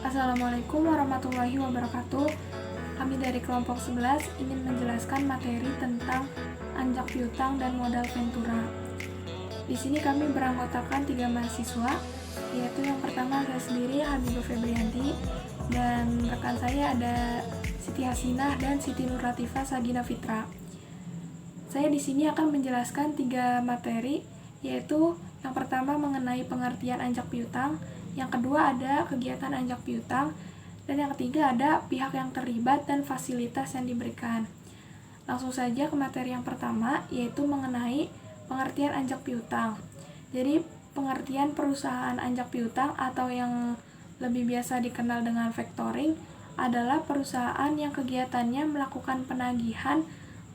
Assalamualaikum warahmatullahi wabarakatuh. Kami dari kelompok 11 ingin menjelaskan materi tentang anjak piutang dan modal ventura. Di sini kami beranggotakan 3 mahasiswa, yaitu yang pertama saya sendiri, Habibah Febrianti, dan rekan saya ada Siti Hasinah dan Siti Nurlatifah Sagina Fitra. Saya di sini akan menjelaskan 3 materi, yaitu yang pertama mengenai pengertian anjak piutang, yang kedua ada kegiatan anjak piutang, dan yang ketiga ada pihak yang terlibat dan fasilitas yang diberikan. Langsung saja ke materi yang pertama, yaitu mengenai pengertian anjak piutang. Jadi pengertian perusahaan anjak piutang atau yang lebih biasa dikenal dengan factoring adalah perusahaan yang kegiatannya melakukan penagihan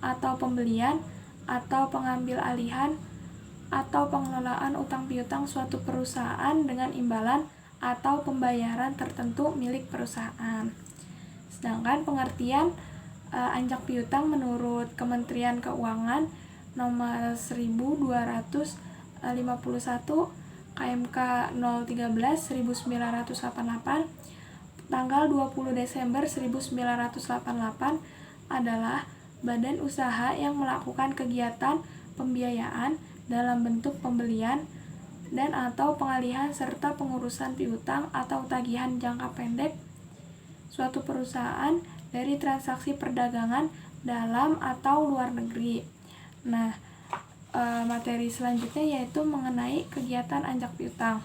atau pembelian atau pengambil alihan atau pengelolaan utang piutang suatu perusahaan dengan imbalan atau pembayaran tertentu milik perusahaan. Sedangkan pengertian anjak piutang menurut Kementerian Keuangan nomor 1251 KMK 013 1988 tanggal 20 Desember 1988 adalah badan usaha yang melakukan kegiatan pembiayaan dalam bentuk pembelian dan atau pengalihan serta pengurusan piutang atau tagihan jangka pendek suatu perusahaan dari transaksi perdagangan dalam atau luar negeri. Nah, materi selanjutnya yaitu mengenai kegiatan anjak piutang.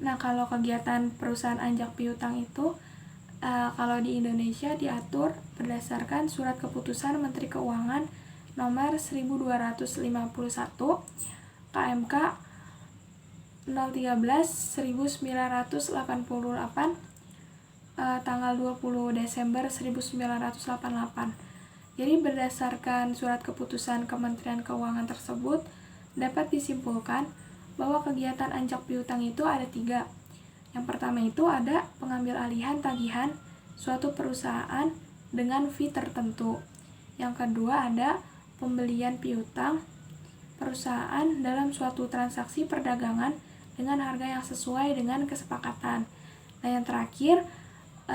Nah, kalau kegiatan perusahaan anjak piutang itu kalau di Indonesia diatur berdasarkan Surat Keputusan Menteri Keuangan nomor 1251 KMK 013 1988 tanggal 20 Desember 1988. Jadi berdasarkan surat keputusan Kementerian Keuangan tersebut dapat disimpulkan bahwa kegiatan anjak piutang itu ada 3. Yang pertama itu ada pengambil alihan tagihan suatu perusahaan dengan fee tertentu. Yang kedua ada pembelian piutang perusahaan dalam suatu transaksi perdagangan dengan harga yang sesuai dengan kesepakatan. Nah, yang terakhir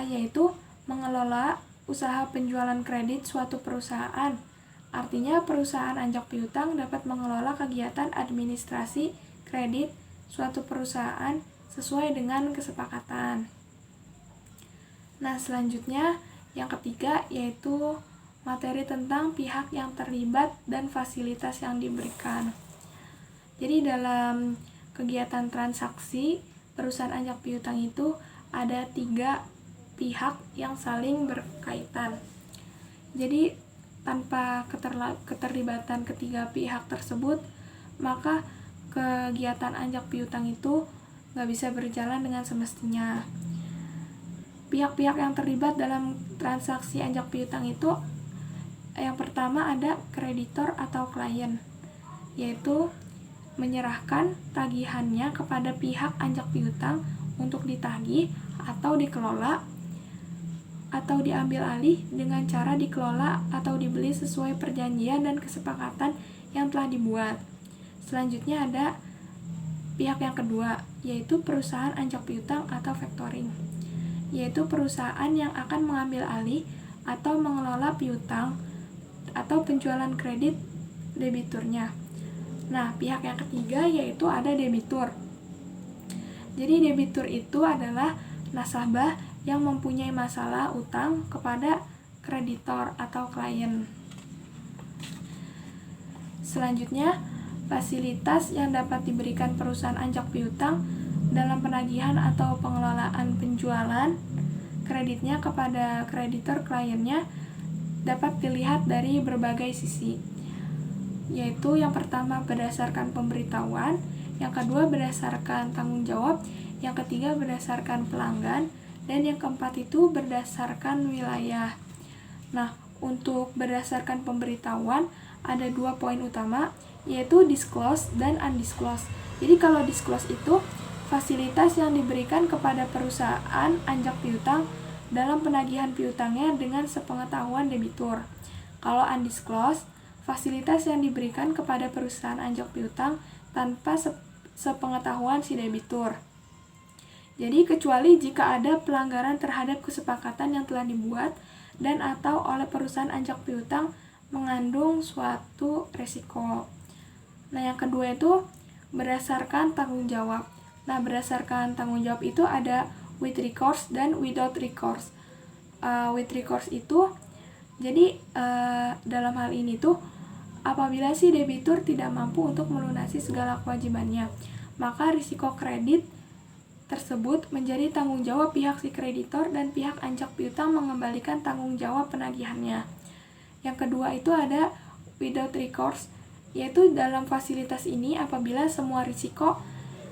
yaitu mengelola usaha penjualan kredit suatu perusahaan. Artinya perusahaan anjak piutang dapat mengelola kegiatan administrasi kredit suatu perusahaan sesuai dengan kesepakatan. Nah, selanjutnya yang ketiga yaitu materi tentang pihak yang terlibat dan fasilitas yang diberikan. Jadi dalam kegiatan transaksi perusahaan anjak piutang itu ada 3 pihak yang saling berkaitan. Jadi tanpa keterlibatan ketiga pihak tersebut, maka kegiatan anjak piutang itu nggak bisa berjalan dengan semestinya. Pihak-pihak yang terlibat dalam transaksi anjak piutang itu yang pertama ada kreditor atau klien, yaitu menyerahkan tagihannya kepada pihak anjak piutang untuk ditagih atau dikelola atau diambil alih dengan cara dikelola atau dibeli sesuai perjanjian dan kesepakatan yang telah dibuat. Selanjutnya ada pihak yang kedua, yaitu perusahaan anjak piutang atau factoring, yaitu perusahaan yang akan mengambil alih atau mengelola piutang atau penjualan kredit debiturnya. Nah, pihak yang ketiga yaitu ada debitur. Jadi debitur itu adalah nasabah yang mempunyai masalah utang kepada kreditor atau klien. Selanjutnya, fasilitas yang dapat diberikan perusahaan anjak piutang dalam penagihan atau pengelolaan penjualan kreditnya kepada kreditor kliennya dapat dilihat dari berbagai sisi, yaitu yang pertama berdasarkan pemberitahuan, yang kedua berdasarkan tanggung jawab, yang ketiga berdasarkan pelanggan, dan yang keempat itu berdasarkan wilayah. Nah, untuk berdasarkan pemberitahuan ada 2 poin utama, yaitu disclose dan undisclosed. Jadi kalau disclose itu fasilitas yang diberikan kepada perusahaan anjak piutang dalam penagihan piutangnya dengan sepengetahuan debitur. Kalau undisclosed, fasilitas yang diberikan kepada perusahaan anjak piutang tanpa sepengetahuan si debitur. Jadi kecuali jika ada pelanggaran terhadap kesepakatan yang telah dibuat dan atau oleh perusahaan anjak piutang mengandung suatu resiko. Nah, yang kedua itu berdasarkan tanggung jawab. Nah, berdasarkan tanggung jawab itu ada with recourse dan without recourse. With recourse itu jadi dalam hal ini tuh apabila si debitur tidak mampu untuk melunasi segala kewajibannya, maka risiko kredit tersebut menjadi tanggung jawab pihak si kreditor dan pihak anjak piutang mengembalikan tanggung jawab penagihannya. Yang kedua itu ada without recourse, yaitu dalam fasilitas ini apabila semua risiko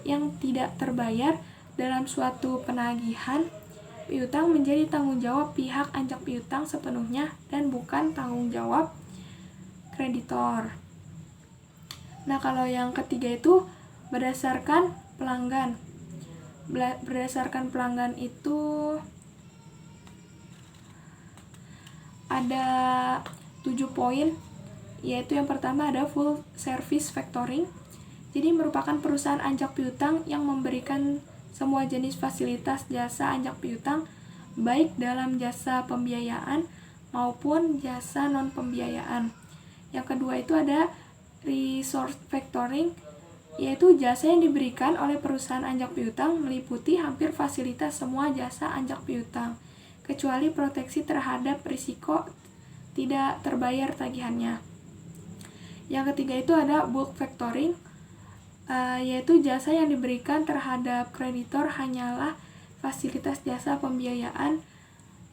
yang tidak terbayar dalam suatu penagihan piutang menjadi tanggung jawab pihak anjak piutang sepenuhnya dan bukan tanggung jawab kreditor. Nah, kalau yang ketiga itu berdasarkan pelanggan. Berdasarkan pelanggan itu ada 7 poin, yaitu yang pertama ada full service factoring. Jadi merupakan perusahaan anjak piutang yang memberikan semua jenis fasilitas jasa anjak piutang, baik dalam jasa pembiayaan maupun jasa non pembiayaan. Yang kedua itu ada resource factoring, yaitu jasa yang diberikan oleh perusahaan anjak piutang meliputi hampir fasilitas semua jasa anjak piutang, kecuali proteksi terhadap risiko tidak terbayar tagihannya. Yang ketiga itu ada bulk factoring, yaitu jasa yang diberikan terhadap kreditor hanyalah fasilitas jasa pembiayaan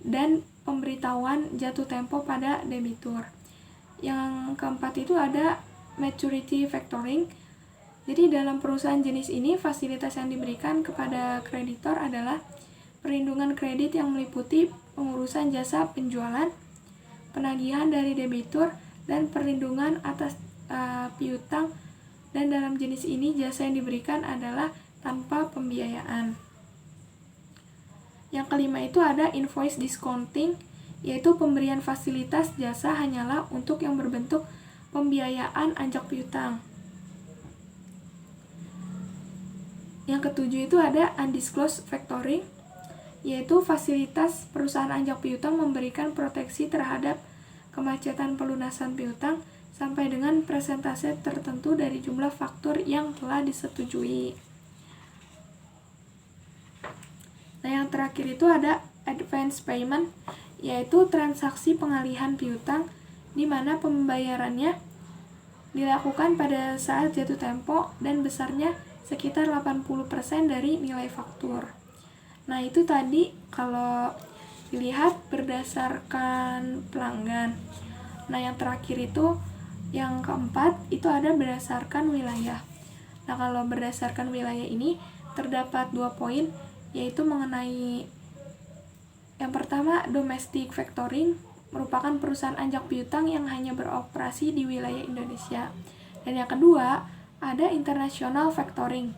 dan pemberitahuan jatuh tempo pada debitur. Yang keempat itu ada maturity factoring. Jadi dalam perusahaan jenis ini fasilitas yang diberikan kepada kreditor adalah perlindungan kredit yang meliputi pengurusan jasa penjualan, penagihan dari debitur, dan perlindungan atas piutang. Dan dalam jenis ini jasa yang diberikan adalah tanpa pembiayaan. Yang kelima itu ada invoice discounting, yaitu pemberian fasilitas jasa hanyalah untuk yang berbentuk pembiayaan anjak piutang. Yang ketujuh itu ada undisclosed factoring, yaitu fasilitas perusahaan anjak piutang memberikan proteksi terhadap kemacetan pelunasan piutang sampai dengan persentase tertentu dari jumlah faktur yang telah disetujui. Nah, yang terakhir itu ada advance payment, yaitu transaksi pengalihan piutang di mana pembayarannya dilakukan pada saat jatuh tempo dan besarnya sekitar 80% dari nilai faktur. Nah, itu tadi kalau dilihat berdasarkan pelanggan. Nah, yang terakhir itu yang keempat itu ada berdasarkan wilayah. Nah, kalau berdasarkan wilayah ini terdapat 2 poin, yaitu mengenai yang pertama domestic factoring, merupakan perusahaan anjak piutang yang hanya beroperasi di wilayah Indonesia. Dan yang kedua ada international factoring.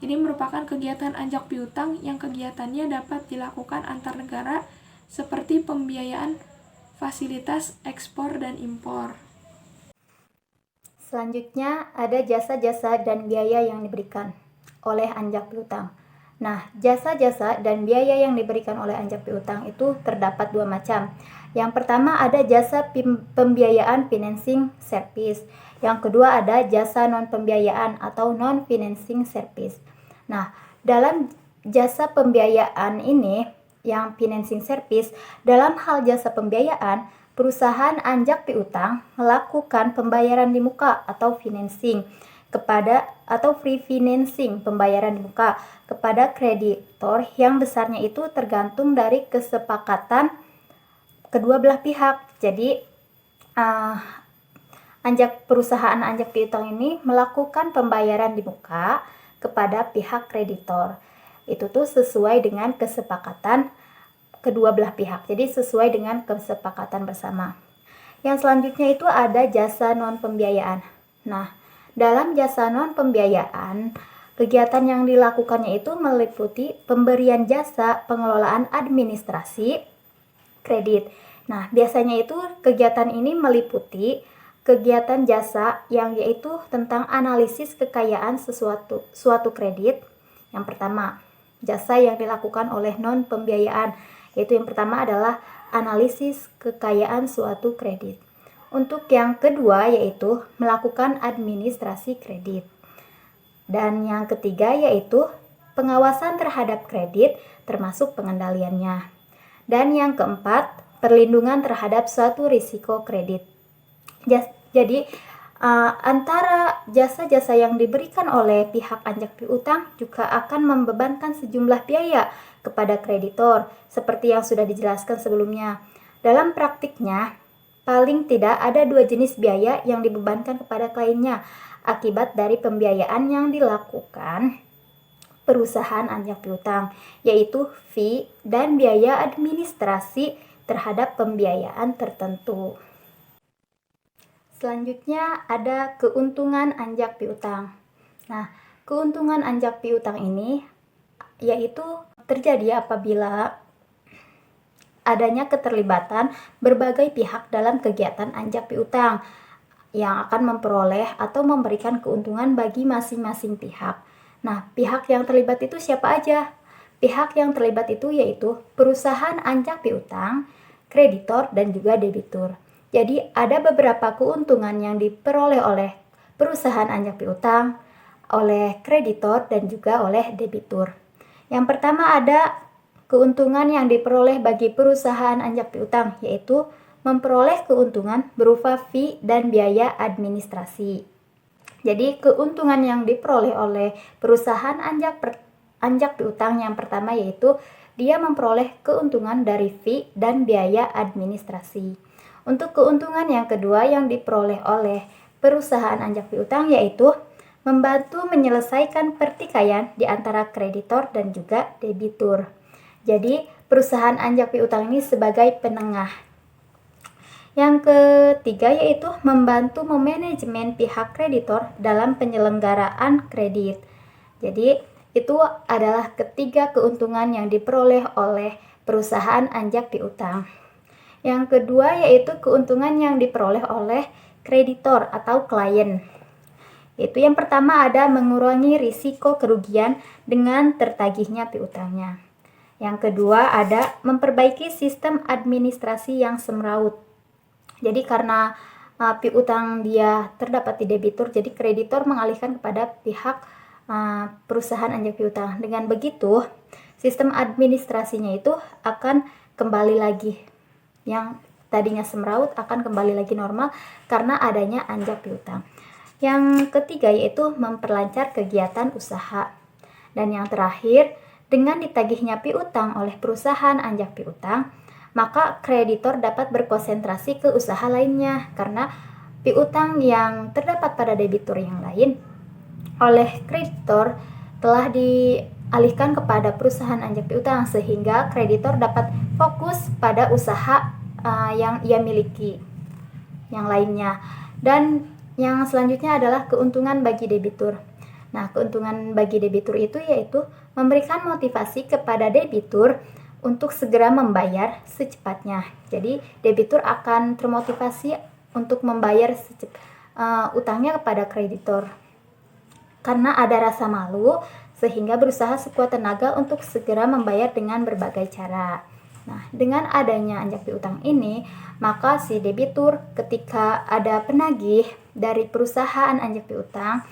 Jadi merupakan kegiatan anjak piutang yang kegiatannya dapat dilakukan antar negara seperti pembiayaan fasilitas ekspor dan impor. Selanjutnya ada jasa-jasa dan biaya yang diberikan oleh anjak piutang. Nah, jasa-jasa dan biaya yang diberikan oleh anjak piutang itu terdapat 2 macam. Yang pertama ada jasa pembiayaan financing service. Yang kedua ada jasa non-pembiayaan atau non-financing service. Nah, dalam jasa pembiayaan ini, yang financing service, dalam hal jasa pembiayaan, perusahaan anjak piutang melakukan pembayaran di muka atau financing kepada atau free financing, pembayaran di muka kepada kreditor yang besarnya itu tergantung dari kesepakatan kedua belah pihak. Jadi perusahaan anjak piutang ini melakukan pembayaran di muka kepada pihak kreditor. Itu tuh sesuai dengan kesepakatan kedua belah pihak. Jadi sesuai dengan kesepakatan bersama. Yang selanjutnya itu ada jasa non pembiayaan. Nah, dalam jasa non pembiayaan, kegiatan yang dilakukannya itu meliputi pemberian jasa pengelolaan administrasi kredit. Nah, biasanya itu kegiatan ini meliputi kegiatan jasa yang yaitu tentang analisis kekayaan suatu kredit. Yang pertama, jasa yang dilakukan oleh non-pembiayaan, yaitu yang pertama adalah analisis kekayaan suatu kredit. Untuk yang kedua yaitu melakukan administrasi kredit. Dan yang ketiga yaitu pengawasan terhadap kredit termasuk pengendaliannya. Dan yang keempat, perlindungan terhadap suatu risiko kredit. Jadi antara jasa-jasa yang diberikan oleh pihak anjak piutang juga akan membebankan sejumlah biaya kepada kreditor seperti yang sudah dijelaskan sebelumnya. Dalam praktiknya, paling tidak ada 2 jenis biaya yang dibebankan kepada kliennya akibat dari pembiayaan yang dilakukan perusahaan anjak piutang, yaitu fee dan biaya administrasi terhadap pembiayaan tertentu. Selanjutnya ada keuntungan anjak piutang. Nah, keuntungan anjak piutang ini yaitu terjadi apabila adanya keterlibatan berbagai pihak dalam kegiatan anjak piutang yang akan memperoleh atau memberikan keuntungan bagi masing-masing pihak. Nah, pihak yang terlibat itu siapa aja? Pihak yang terlibat itu yaitu perusahaan anjak piutang, kreditor, dan juga debitur. Jadi, ada beberapa keuntungan yang diperoleh oleh perusahaan anjak piutang, oleh kreditor, dan juga oleh debitur. Yang pertama ada keuntungan yang diperoleh bagi perusahaan anjak piutang, yaitu memperoleh keuntungan berupa fee dan biaya administrasi. Jadi keuntungan yang diperoleh oleh perusahaan anjak piutang yang pertama yaitu dia memperoleh keuntungan dari fee dan biaya administrasi. Untuk keuntungan yang kedua yang diperoleh oleh perusahaan anjak piutang yaitu membantu menyelesaikan pertikaian di antara kreditor dan juga debitur. Jadi perusahaan anjak piutang ini sebagai penengah. Yang ketiga yaitu membantu memanajemen pihak kreditor dalam penyelenggaraan kredit. Jadi itu adalah ketiga keuntungan yang diperoleh oleh perusahaan anjak piutang. Yang kedua yaitu keuntungan yang diperoleh oleh kreditor atau klien. Itu yang pertama ada mengurangi risiko kerugian dengan tertagihnya piutangnya. Yang kedua ada memperbaiki sistem administrasi yang semraut. Jadi karena piutang dia terdapat di debitur, jadi kreditor mengalihkan kepada pihak perusahaan anjak piutang. Dengan begitu, sistem administrasinya itu akan kembali lagi. Yang tadinya semraut akan kembali lagi normal karena adanya anjak piutang. Yang ketiga yaitu memperlancar kegiatan usaha. Dan yang terakhir, dengan ditagihnya piutang oleh perusahaan anjak piutang, maka kreditor dapat berkonsentrasi ke usaha lainnya karena piutang yang terdapat pada debitur yang lain oleh kreditor telah dialihkan kepada perusahaan anjak piutang sehingga kreditor dapat fokus pada usaha yang ia miliki yang lainnya. Dan yang selanjutnya adalah keuntungan bagi debitur. Nah, keuntungan bagi debitur itu yaitu memberikan motivasi kepada debitur untuk segera membayar secepatnya. Jadi debitur akan termotivasi untuk membayar utangnya kepada kreditor. Karena ada rasa malu sehingga berusaha sekuat tenaga untuk segera membayar dengan berbagai cara. Nah, dengan adanya anjak piutang ini, maka si debitur ketika ada penagih dari perusahaan anjak piutang,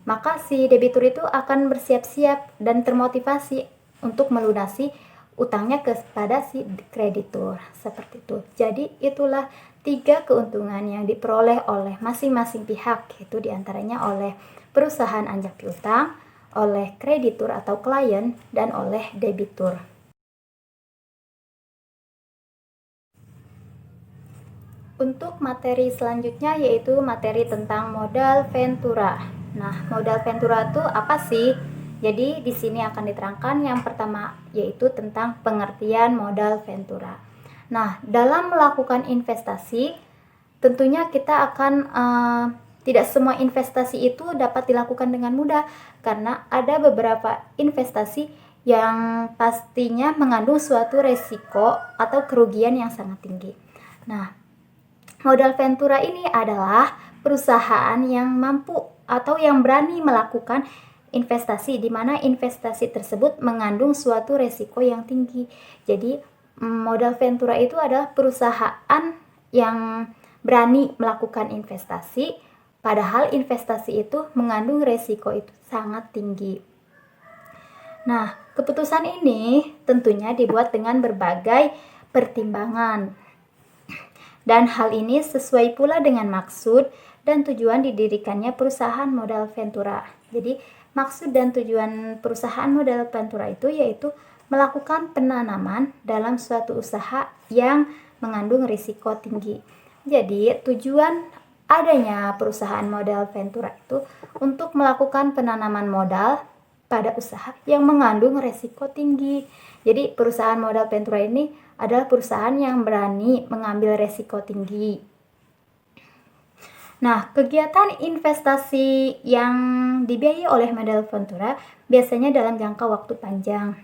maka si debitur itu akan bersiap-siap dan termotivasi untuk melunasi utangnya kepada si kreditur, seperti itu. Jadi itulah 3 keuntungan yang diperoleh oleh masing-masing pihak, yaitu diantaranya oleh perusahaan anjak piutang, oleh kreditur atau klien, dan oleh debitur. Untuk materi selanjutnya yaitu materi tentang modal ventura. Nah, modal ventura itu apa sih? Jadi di sini akan diterangkan yang pertama yaitu tentang pengertian modal ventura. Nah, dalam melakukan investasi tentunya kita akan tidak semua investasi itu dapat dilakukan dengan mudah karena ada beberapa investasi yang pastinya mengandung suatu resiko atau kerugian yang sangat tinggi. Nah, modal ventura ini adalah perusahaan yang mampu atau yang berani melakukan investasi, di mana investasi tersebut mengandung suatu resiko yang tinggi. Jadi modal ventura itu adalah perusahaan yang berani melakukan investasi, padahal investasi itu mengandung resiko itu sangat tinggi. Nah, keputusan ini tentunya dibuat dengan berbagai pertimbangan. Dan hal ini sesuai pula dengan maksud dan tujuan didirikannya perusahaan modal ventura. Jadi, maksud dan tujuan perusahaan modal ventura itu yaitu melakukan penanaman dalam suatu usaha yang mengandung risiko tinggi. Jadi, tujuan adanya perusahaan modal ventura itu untuk melakukan penanaman modal pada usaha yang mengandung risiko tinggi. Jadi, perusahaan modal ventura ini adalah perusahaan yang berani mengambil risiko tinggi. Nah, kegiatan investasi yang dibiayai oleh modal ventura biasanya dalam jangka waktu panjang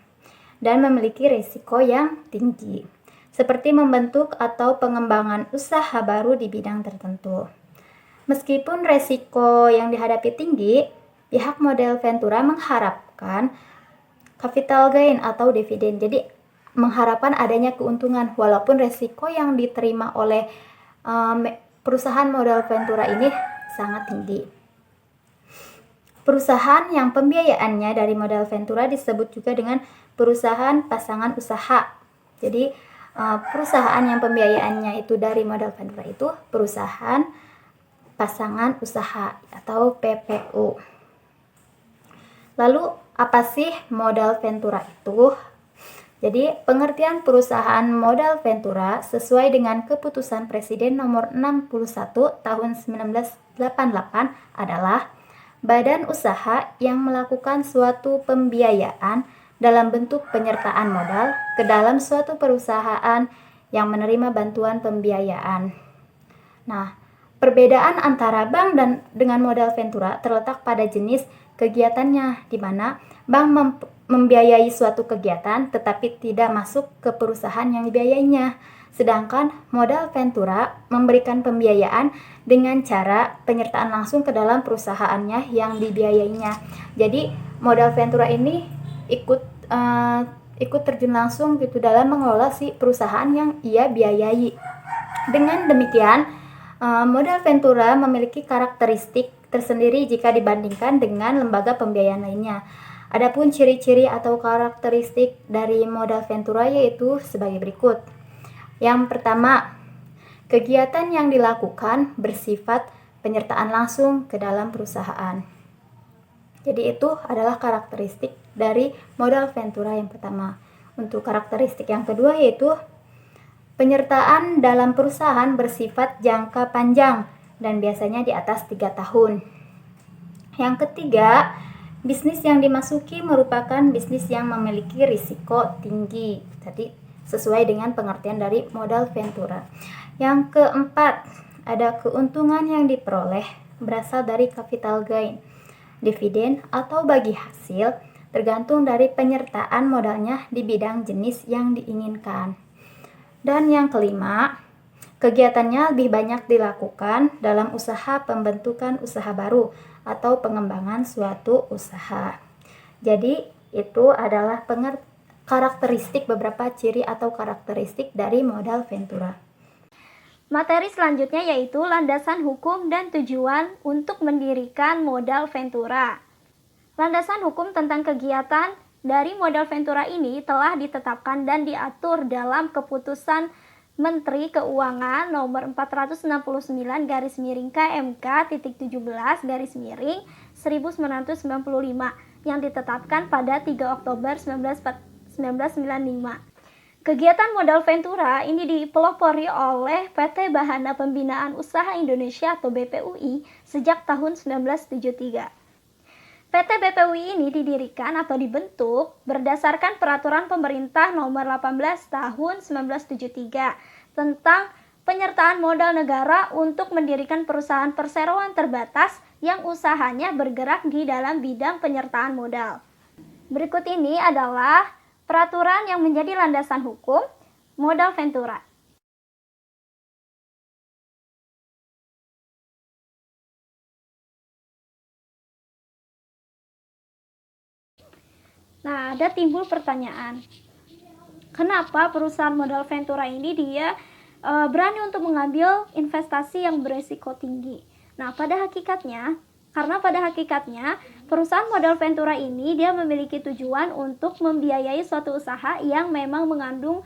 dan memiliki risiko yang tinggi, seperti membentuk atau pengembangan usaha baru di bidang tertentu. Meskipun risiko yang dihadapi tinggi, pihak modal ventura mengharapkan capital gain atau dividen. Jadi, mengharapkan adanya keuntungan walaupun risiko yang diterima oleh perusahaan modal ventura ini sangat tinggi. Perusahaan yang pembiayaannya dari modal ventura disebut juga dengan perusahaan pasangan usaha. Jadi, perusahaan yang pembiayaannya itu dari modal ventura itu perusahaan pasangan usaha atau PPU. Lalu, apa sih modal ventura itu? Jadi, pengertian perusahaan modal ventura sesuai dengan keputusan Presiden nomor 61 tahun 1988 adalah badan usaha yang melakukan suatu pembiayaan dalam bentuk penyertaan modal ke dalam suatu perusahaan yang menerima bantuan pembiayaan. Nah, perbedaan antara bank dan dengan modal ventura terletak pada jenis kegiatannya, di mana bank membiayai suatu kegiatan tetapi tidak masuk ke perusahaan yang dibiayainya. Sedangkan modal ventura memberikan pembiayaan dengan cara penyertaan langsung ke dalam perusahaannya yang dibiayainya. Jadi modal ventura ini ikut terjun langsung gitu dalam mengelola si perusahaan yang ia biayai. Dengan demikian, modal ventura memiliki karakteristik tersendiri jika dibandingkan dengan lembaga pembiayaan lainnya. Adapun ciri-ciri atau karakteristik dari modal ventura yaitu sebagai berikut. Yang pertama, kegiatan yang dilakukan bersifat penyertaan langsung ke dalam perusahaan. Jadi itu adalah karakteristik dari modal ventura yang pertama. Untuk karakteristik yang kedua yaitu penyertaan dalam perusahaan bersifat jangka panjang dan biasanya di atas 3 tahun. Yang ketiga, bisnis yang dimasuki merupakan bisnis yang memiliki risiko tinggi. Jadi sesuai dengan pengertian dari modal ventura. Yang keempat, ada keuntungan yang diperoleh berasal dari capital gain, dividen atau bagi hasil tergantung dari penyertaan modalnya di bidang jenis yang diinginkan. Dan yang kelima, kegiatannya lebih banyak dilakukan dalam usaha pembentukan usaha baru atau pengembangan suatu usaha. Jadi itu adalah karakteristik beberapa ciri atau karakteristik dari modal ventura. Materi selanjutnya yaitu landasan hukum dan tujuan untuk mendirikan modal ventura. Landasan hukum tentang kegiatan dari modal ventura ini telah ditetapkan dan diatur dalam keputusan Menteri Keuangan nomor 469/KMK.17/1995 yang ditetapkan pada 3 Oktober 1995. Kegiatan modal ventura ini dipelopori oleh PT Bahana Pembinaan Usaha Indonesia atau BPUI sejak tahun 1973. PT BPUI ini didirikan atau dibentuk berdasarkan Peraturan Pemerintah Nomor 18 Tahun 1973 tentang penyertaan modal negara untuk mendirikan perusahaan perseroan terbatas yang usahanya bergerak di dalam bidang penyertaan modal. Berikut ini adalah peraturan yang menjadi landasan hukum modal ventura. Nah, ada timbul pertanyaan, kenapa perusahaan modal ventura ini dia berani untuk mengambil investasi yang beresiko tinggi? Nah, pada hakikatnya perusahaan modal ventura ini dia memiliki tujuan untuk membiayai suatu usaha yang memang mengandung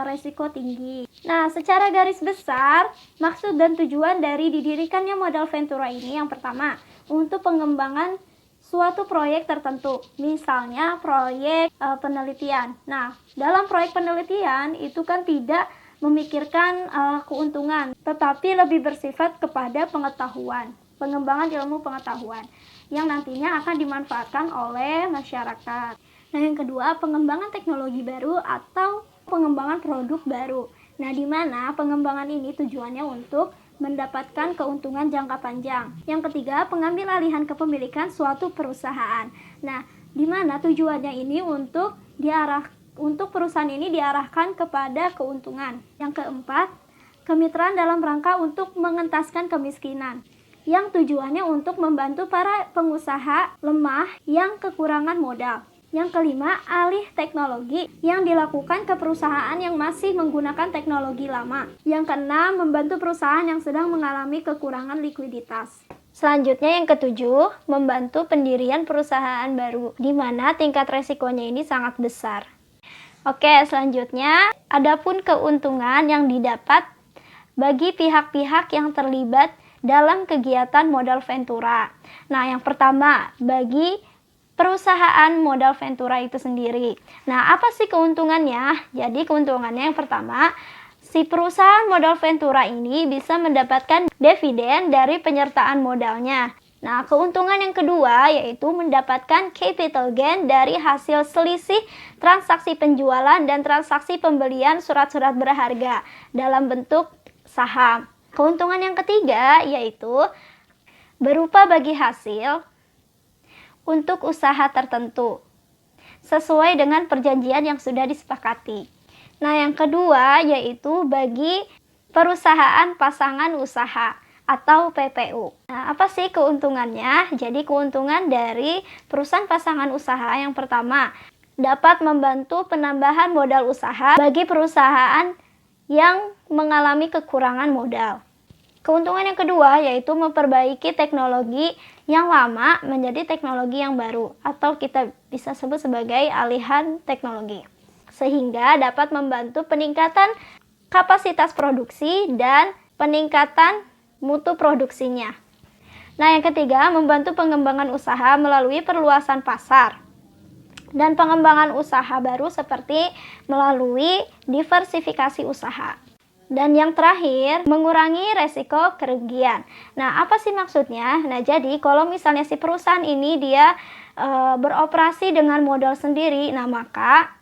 resiko tinggi. Nah, secara garis besar, maksud dan tujuan dari didirikannya modal ventura ini yang pertama, untuk pengembangan suatu proyek tertentu, misalnya proyek penelitian. Nah, dalam proyek penelitian itu kan tidak memikirkan keuntungan, tetapi lebih bersifat kepada pengetahuan, pengembangan ilmu pengetahuan yang nantinya akan dimanfaatkan oleh masyarakat. Nah, yang kedua, pengembangan teknologi baru atau pengembangan produk baru. Nah, di mana pengembangan ini tujuannya untuk mendapatkan keuntungan jangka panjang. Yang ketiga, pengambil alihan kepemilikan suatu perusahaan. Nah, di mana tujuannya ini untuk perusahaan ini diarahkan kepada keuntungan. Yang keempat, kemitraan dalam rangka untuk mengentaskan kemiskinan, yang tujuannya untuk membantu para pengusaha lemah yang kekurangan modal. Yang kelima, alih teknologi yang dilakukan ke perusahaan yang masih menggunakan teknologi lama. Yang keenam, membantu perusahaan yang sedang mengalami kekurangan likuiditas. Selanjutnya yang ketujuh, membantu pendirian perusahaan baru, di mana tingkat resikonya ini sangat besar. Oke, selanjutnya, adapun keuntungan yang didapat bagi pihak-pihak yang terlibat dalam kegiatan modal ventura. Nah, yang pertama, bagi perusahaan modal ventura itu sendiri. Nah, apa sih keuntungannya? Jadi keuntungannya yang pertama, si perusahaan modal ventura ini bisa mendapatkan dividen dari penyertaan modalnya. Nah, keuntungan yang kedua yaitu mendapatkan capital gain dari hasil selisih transaksi penjualan dan transaksi pembelian surat-surat berharga dalam bentuk saham. Keuntungan yang ketiga yaitu berupa bagi hasil untuk usaha tertentu sesuai dengan perjanjian yang sudah disepakati. Nah, yang kedua yaitu bagi perusahaan pasangan usaha atau PPU. Nah, apa sih keuntungannya? Jadi keuntungan dari perusahaan pasangan usaha yang pertama, dapat membantu penambahan modal usaha bagi perusahaan yang mengalami kekurangan modal. Keuntungan yang kedua yaitu memperbaiki teknologi yang lama menjadi teknologi yang baru, atau kita bisa sebut sebagai alihan teknologi, sehingga dapat membantu peningkatan kapasitas produksi dan peningkatan mutu produksinya. Nah, yang ketiga, membantu pengembangan usaha melalui perluasan pasar dan pengembangan usaha baru seperti melalui diversifikasi usaha. Dan yang terakhir, mengurangi resiko kerugian. Nah, apa sih maksudnya? Nah, jadi kalau misalnya si perusahaan ini dia beroperasi dengan modal sendiri, nah maka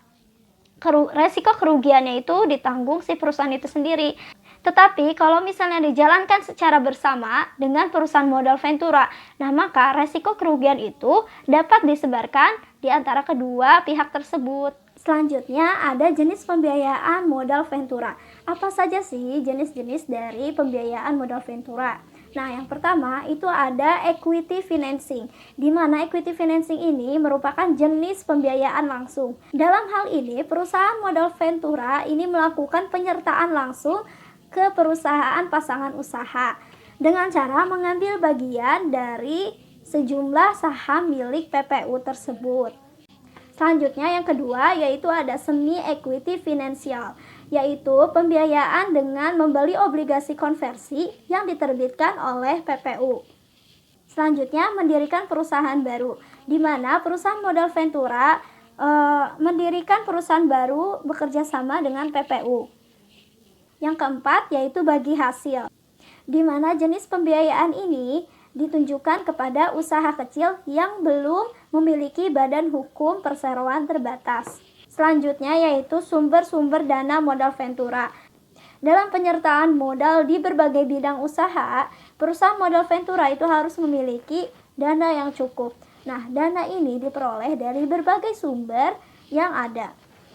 resiko kerugiannya itu ditanggung si perusahaan itu sendiri. Tetapi kalau misalnya dijalankan secara bersama dengan perusahaan modal ventura, nah maka resiko kerugian itu dapat disebarkan di antara kedua pihak tersebut. Selanjutnya ada jenis pembiayaan modal ventura. Apa saja sih jenis-jenis dari pembiayaan modal ventura? Nah, yang pertama itu ada equity financing, di mana equity financing ini merupakan jenis pembiayaan langsung. Dalam hal ini, perusahaan modal ventura ini melakukan penyertaan langsung ke perusahaan pasangan usaha dengan cara mengambil bagian dari sejumlah saham milik PPU tersebut. Selanjutnya yang kedua yaitu ada semi equity finansial, yaitu pembiayaan dengan membeli obligasi konversi yang diterbitkan oleh PPU. Selanjutnya mendirikan perusahaan baru, di mana perusahaan modal ventura mendirikan perusahaan baru bekerja sama dengan PPU. Yang keempat yaitu bagi hasil, di mana jenis pembiayaan ini ditunjukkan kepada usaha kecil yang belum memiliki badan hukum perseroan terbatas. Selanjutnya yaitu sumber-sumber dana modal ventura. Dalam penyertaan modal di berbagai bidang usaha, perusahaan modal ventura itu harus memiliki dana yang cukup. Nah, dana ini diperoleh dari berbagai sumber yang ada.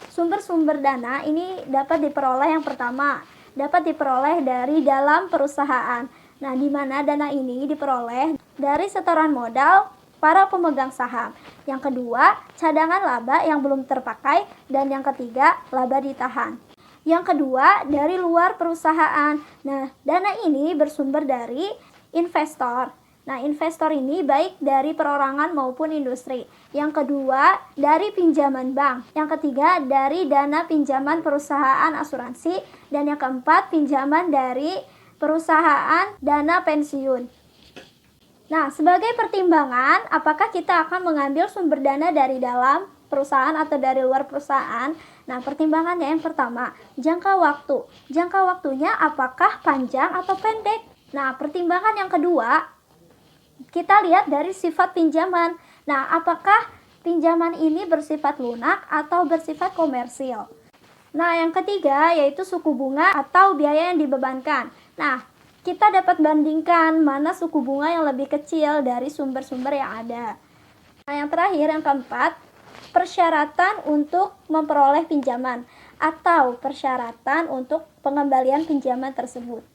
Sumber-sumber dana ini dapat diperoleh yang pertama, dapat diperoleh dari dalam perusahaan. Nah, di mana dana ini diperoleh dari setoran modal para pemegang saham. Yang kedua, cadangan laba yang belum terpakai. Dan yang ketiga, laba ditahan. Yang kedua, dari luar perusahaan. Nah, dana ini bersumber dari investor. Nah, investor ini baik dari perorangan maupun industri. Yang kedua, dari pinjaman bank. Yang ketiga, dari dana pinjaman perusahaan asuransi. Dan yang keempat, pinjaman dari perusahaan dana pensiun. Nah, sebagai pertimbangan, apakah kita akan mengambil sumber dana dari dalam perusahaan atau dari luar perusahaan? Nah, pertimbangannya yang pertama, jangka waktu. Jangka waktunya apakah panjang atau pendek? Nah, pertimbangan yang kedua, kita lihat dari sifat pinjaman. Nah, apakah pinjaman ini bersifat lunak atau bersifat komersil? Nah, yang ketiga yaitu suku bunga atau biaya yang dibebankan. Nah, kita dapat bandingkan mana suku bunga yang lebih kecil dari sumber-sumber yang ada. Nah, yang terakhir, yang keempat, persyaratan untuk memperoleh pinjaman atau persyaratan untuk pengembalian pinjaman tersebut.